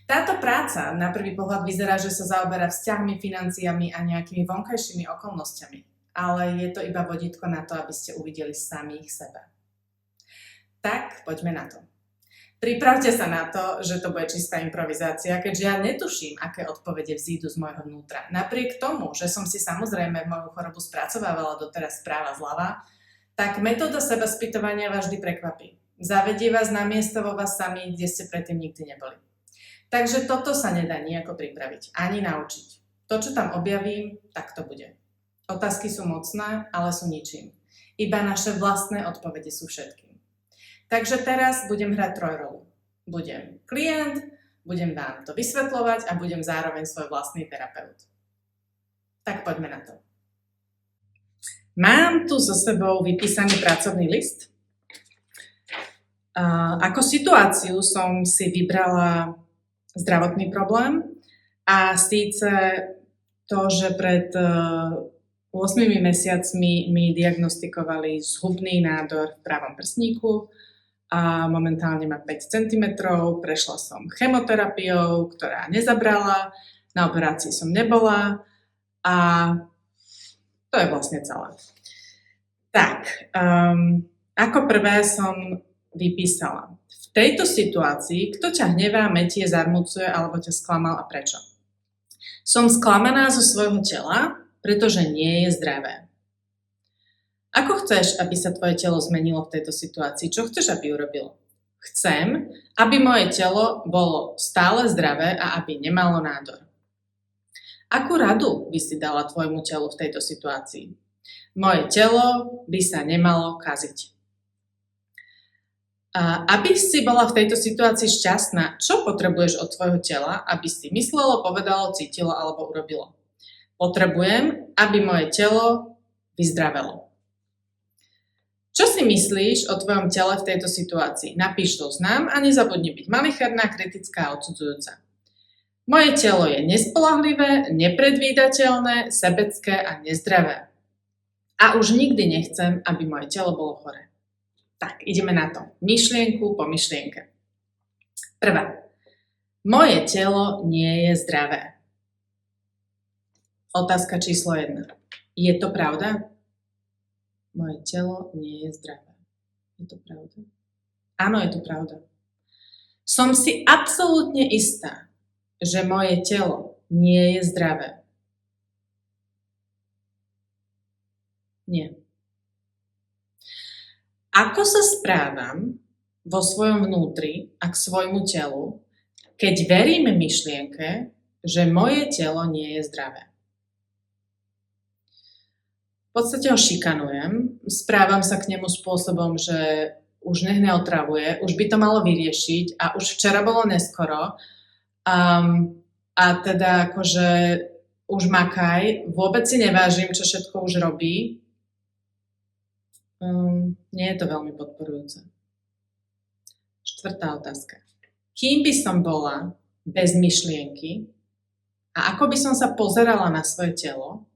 Táto práca na prvý pohľad vyzerá, že sa zaoberá vzťahmi, financiami a nejakými vonkajšími okolnostiami. Ale je to iba vodítko na to, aby ste uvideli samých seba. Tak, poďme na to. Pripravte sa na to, že to bude čistá improvizácia, keďže ja netuším, aké odpovede vzídu z môjho vnútra. Napriek tomu, že som si samozrejme moju chorobu spracovávala doteraz správa zľava, tak metóda seba spýtovania vás vždy prekvapí. Zavedie vás na miesto vo vás sami, kde ste predtým nikdy neboli. Takže toto sa nedá nejako pripraviť, ani naučiť. To, čo tam objavím, tak to bude. Otázky sú mocné, ale sú ničím. Iba naše vlastné odpovede sú všetkým. Takže teraz budem hrať trojrolu. Budem klient, budem vám to vysvetľovať a budem zároveň svoj vlastný terapeut. Tak poďme na to. Mám tu so sebou vypísaný pracovný list. Ako situáciu som si vybrala zdravotný problém a síce to, že pred 8 mesiacmi mi diagnostikovali zhubný nádor v pravom prsníku a momentálne má 5 cm, prešla som chemoterapiou, ktorá nezabrala, na operácii som nebola a to je vlastne celé. Tak, ako prvé som vypísala. V tejto situácii, kto ťa hnevá, metie, zarmucuje alebo ťa sklamal a prečo? Som sklamaná zo svojho tela, pretože nie je zdravé. Ako chceš, aby sa tvoje telo zmenilo v tejto situácii? Čo chceš, aby urobilo? Chcem, aby moje telo bolo stále zdravé a aby nemalo nádor. Akú radu by si dala tvojmu telu v tejto situácii? Moje telo by sa nemalo kaziť. Aby si bola v tejto situácii šťastná, čo potrebuješ od tvojho tela, aby si myslelo, povedalo, cítilo alebo urobilo? Potrebujem, aby moje telo vyzdravelo. Čo si myslíš o tvojom tele v tejto situácii? Napíš zoznam a nezabudni byť malicherná, kritická a odsudzujúca. Moje telo je nespoľahlivé, nepredvídateľné, sebecké a nezdravé. A už nikdy nechcem, aby moje telo bolo choré. Tak, ideme na to. Myšlienku po myšlienke. Prvá. Moje telo nie je zdravé. Otázka číslo 1. Je to pravda? Moje telo nie je zdravé. Je to pravda? Áno, je to pravda. Som si absolútne istá, že moje telo nie je zdravé. Nie. Ako sa správam vo svojom vnútri a k svojmu telu, keď verím myšlienke, že moje telo nie je zdravé? V podstate ho šikanujem, správam sa k nemu spôsobom, že už nech neotravuje, už by to malo vyriešiť a už včera bolo neskoro a teda akože už makaj, vôbec si nevážim, čo všetko už robí. Nie je to veľmi podporujúce. 4. otázka. Kým by som bola bez myšlienky a ako by som sa pozerala na svoje telo,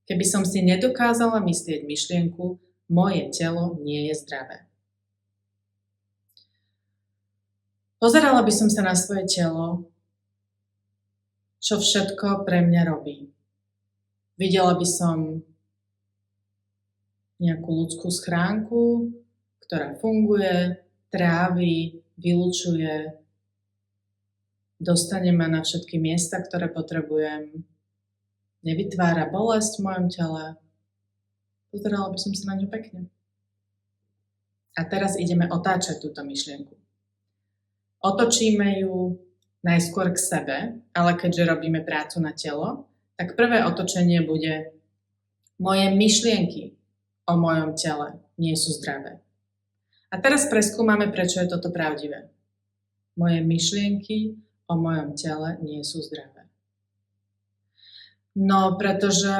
keby som si nedokázala myslieť myšlienku, moje telo nie je zdravé. Pozerala by som sa na svoje telo, čo všetko pre mňa robí. Videla by som nejakú ľudskú schránku, ktorá funguje, trávi, vylučuje, dostane ma na všetky miesta, ktoré potrebujem, nevytvára bolesť v mojom tele. Pozerala by som sa na ňu pekne. A teraz ideme otáčať túto myšlienku. Otočíme ju najskôr k sebe, ale keďže robíme prácu na telo, tak prvé otočenie bude: moje myšlienky o mojom tele nie sú zdravé. A teraz preskúmame, prečo je toto pravdivé. Moje myšlienky o mojom tele nie sú zdravé. No, pretože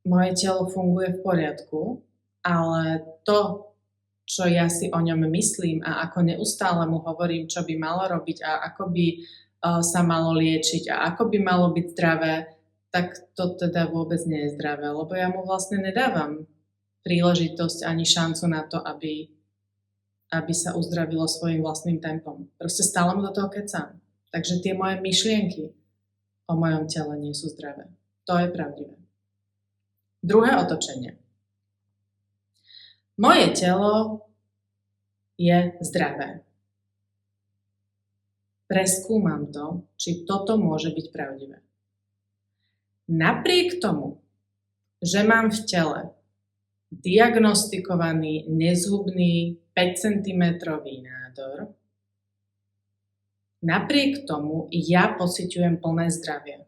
moje telo funguje v poriadku, ale to, čo ja si o ňom myslím a ako neustále mu hovorím, čo by malo robiť a ako by sa malo liečiť a ako by malo byť zdravé, tak to teda vôbec nie je zdravé, lebo ja mu vlastne nedávam príležitosť ani šancu na to, aby sa uzdravilo svojim vlastným tempom. Proste stále mu do toho kecám. Takže tie moje myšlienky o mojom tele nie sú zdravé. To je pravdivé. Druhé otočenie. Moje telo je zdravé. Preskúmam to, či toto môže byť pravdivé. Napriek tomu, že mám v tele diagnostikovaný nezhubný 5 cm nádor, napriek tomu ja pociťujem plné zdravie.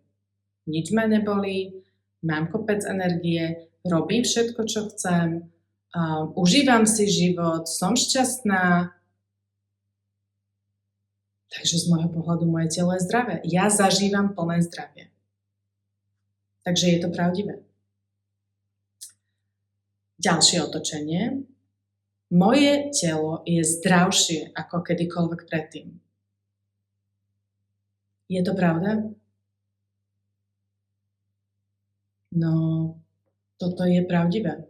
Nič ma nebolí, mám kopec energie, robím všetko, čo chcem, užívam si život, som šťastná. Takže z môjho pohľadu moje telo je zdravé. Ja zažívam plné zdravie. Takže je to pravdivé. Ďalšie otočenie. Moje telo je zdravšie ako kedykoľvek predtým. Je to pravda? No, toto je pravdivé.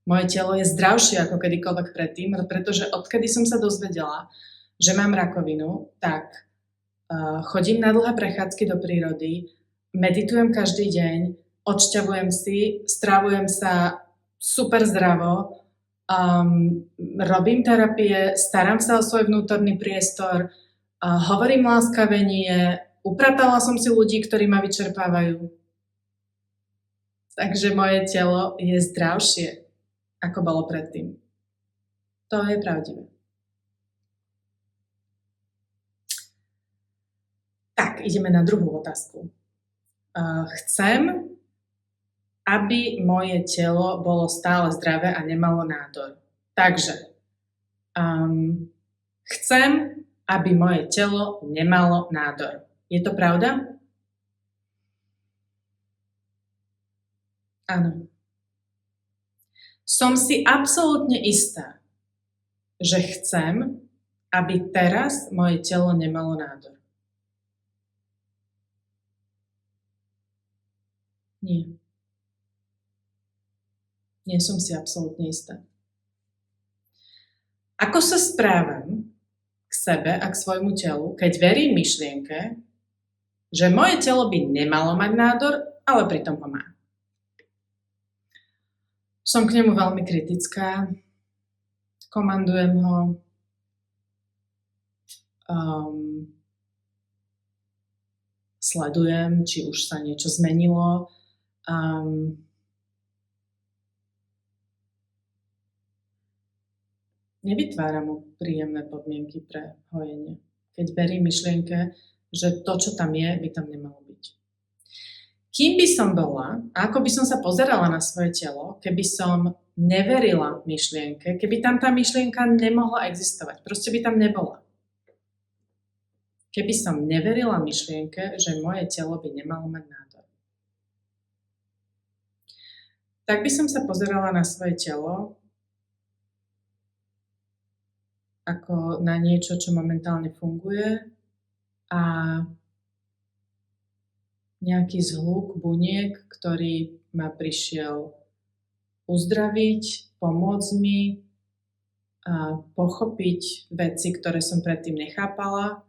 Moje telo je zdravšie ako kedykoľvek predtým, pretože odkedy som sa dozvedela, že mám rakovinu, tak chodím na dlhé prechádzky do prírody, meditujem každý deň, odšťavujem si, stravujem sa super zdravo, robím terapie, starám sa o svoj vnútorný priestor, hovorím láskavenie, upratala som si ľudí, ktorí ma vyčerpávajú. Takže moje telo je zdravšie, ako bolo predtým. To je pravdivé. Tak, ideme na druhú otázku. Chcem, aby moje telo bolo stále zdravé a nemalo nádor. Takže, chcem, aby moje telo nemalo nádor. Je to pravda? Áno. Som si absolútne istá, že chcem, aby teraz moje telo nemalo nádor. Nie. Nie som si absolútne istá. Ako sa správam k sebe a k svojmu telu, keď verím myšlienke, že moje telo by nemalo mať nádor, ale pritom ho má? Som k nemu veľmi kritická, komandujem ho, sledujem, či už sa niečo zmenilo. Nevytváram mu príjemné podmienky pre hojenie, keď verím myšlienke, že to, čo tam je, by tam nemalo byť. Kým by som bola, a ako by som sa pozerala na svoje telo, keby som neverila myšlienke, keby tam tá myšlienka nemohla existovať, proste by tam nebola. Keby som neverila myšlienke, že moje telo by nemalo mať nádor. Tak by som sa pozerala na svoje telo ako na niečo, čo momentálne funguje a nejaký zhluk buniek, ktorý ma prišiel uzdraviť, pomôcť mi a pochopiť veci, ktoré som predtým nechápala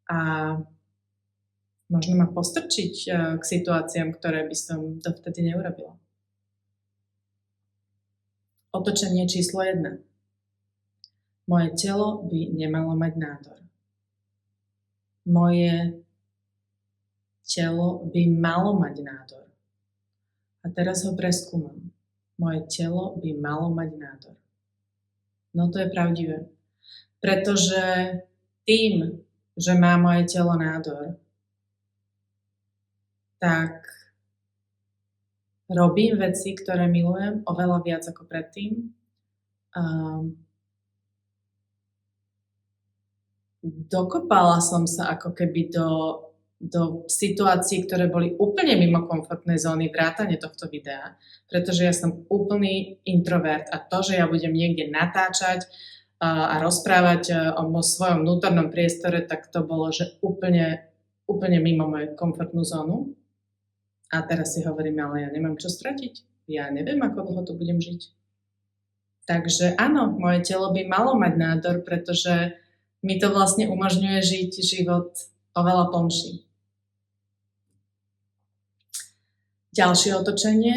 a možno ma postrčiť k situáciám, ktoré by som dovtedy neurobila. Otočenie číslo 1. Moje telo by nemalo mať nádor. Moje telo by malo mať nádor. A teraz ho preskúmam. Moje telo by malo mať nádor. No to je pravdivé. Pretože tým, že má moje telo nádor, tak robím veci, ktoré milujem oveľa viac ako predtým. Dokopala som sa ako keby do situácií, ktoré boli úplne mimo komfortnej zóny vrátane tohto videa, pretože ja som úplný introvert a to, že ja budem niekde natáčať a rozprávať o svojom vnútornom priestore, tak to bolo, že úplne mimo moju komfortnú zónu. A teraz si hovorím, ale ja nemám čo stratiť. Ja neviem, ako dlho tu budem žiť. Takže áno, moje telo by malo mať nádor, pretože mi to vlastne umožňuje žiť život oveľa plnší. Ďalšie otočenie.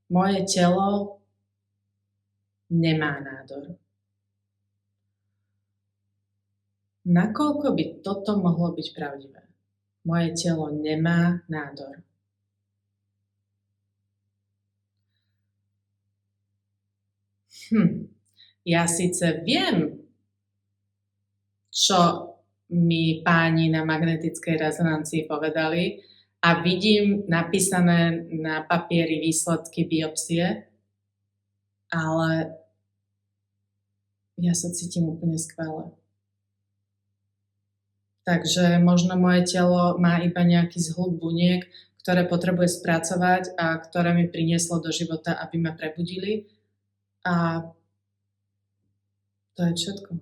Moje telo nemá nádor. Nakoľko by toto mohlo byť pravdivé? Moje telo nemá nádor. Ja síce viem, čo mi páni na magnetickej rezonancii povedali a vidím napísané na papieri výsledky biopsie, ale ja sa cítim úplne skvelé. Takže možno moje telo má iba nejaký zhluk buniek, ktoré potrebuje spracovať a ktoré mi prinieslo do života, aby ma prebudili. A to je všetko.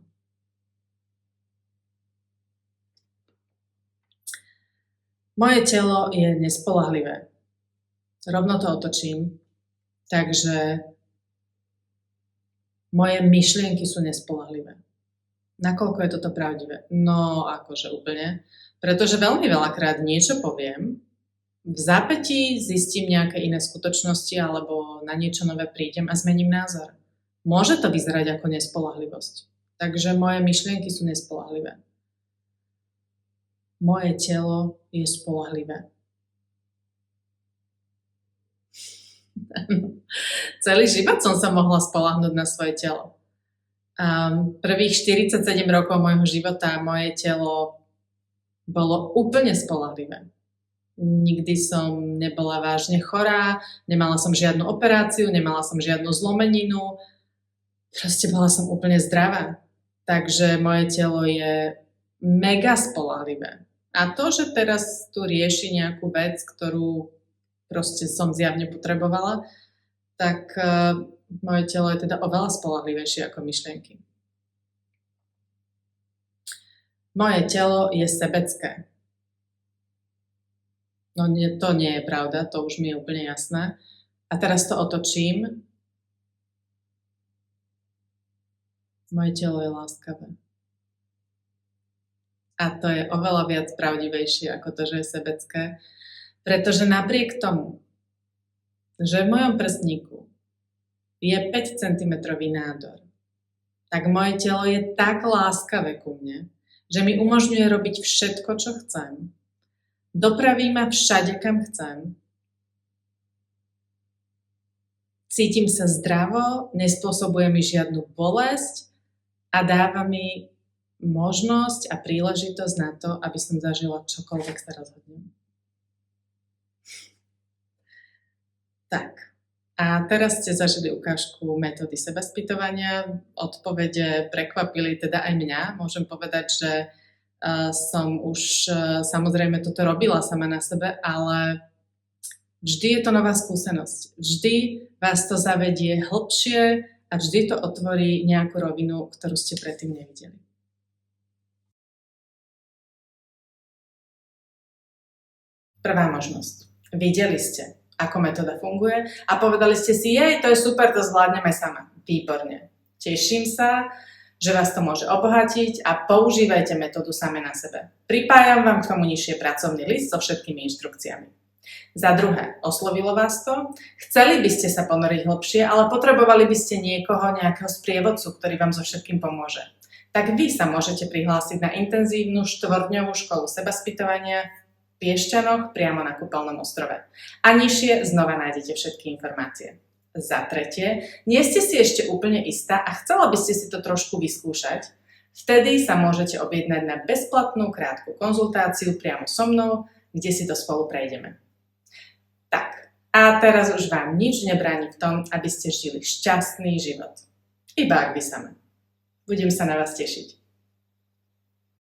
Moje telo je nespoľahlivé. Rovno to otočím. Takže moje myšlienky sú nespoľahlivé. Nakoľko je toto pravdivé? No, akože úplne. Pretože veľmi veľakrát niečo poviem, v zápätí zistím nejaké iné skutočnosti alebo na niečo nové prídem a zmením názor. Môže to vyzerať ako nespoľahlivosť. Takže moje myšlienky sú nespoľahlivé. Moje telo je spoľahlivé. Celý život som sa mohla spoľahnúť na svoje telo. Prvých 47 rokov môjho života moje telo bolo úplne spoľahlivé. Nikdy som nebola vážne chorá, nemala som žiadnu operáciu, nemala som žiadnu zlomeninu. Proste bola som úplne zdravá. Takže moje telo je mega spoľahlivé. A to, že teraz tu rieši nejakú vec, ktorú proste som zjavne potrebovala, tak moje telo je teda oveľa spoľahlivejšie ako myšlienky. Moje telo je sebecké. No nie, to nie je pravda, to už mi je úplne jasné. A teraz to otočím. Moje telo je láskavé. A to je oveľa viac pravdivejšie ako to, že je sebecké. Pretože napriek tomu, že v mojom prstníku je 5 cm nádor, tak moje telo je tak láskavé ku mne, že mi umožňuje robiť všetko, čo chcem. Dopraví ma všade, kam chcem. Cítim sa zdravo, nespôsobuje mi žiadnu bolesť a dáva mi možnosť a príležitosť na to, aby som zažila čokoľvek sa rozhodnem. Tak, a teraz ste zažili ukážku metódy sebaspýtovania. Odpovede prekvapili teda aj mňa. Môžem povedať, že som už samozrejme toto robila sama na sebe, ale vždy je to nová skúsenosť. Vždy vás to zavedie hlbšie a vždy to otvorí nejakú rovinu, ktorú ste predtým nevideli. Prvá možnosť. Videli ste, ako metóda funguje a povedali ste si, to je super, to zvládneme sama. Výborne. Teším sa, že vás to môže obohatiť a používajte metódu same na sebe. Pripájam vám k tomu nižšie pracovný list so všetkými inštrukciami. Za druhé, oslovilo vás to? Chceli by ste sa ponoriť hlbšie, ale potrebovali by ste niekoho, nejakého sprievodcu, ktorý vám so všetkým pomôže. Tak vy sa môžete prihlásiť na intenzívnu 4-dňovú školu sebaspýtovania v Piešťanoch priamo na Kúpeľnom ostrove. A nižšie znova nájdete všetky informácie. Za tretie, nie ste si ešte úplne istá a chcela by ste si to trošku vyskúšať, vtedy sa môžete objednať na bezplatnú krátku konzultáciu priamo so mnou, kde si to spolu prejdeme. Tak, a teraz už vám nič nebráni v tom, aby ste žili šťastný život. Iba ak vy same. Budem sa na vás tešiť.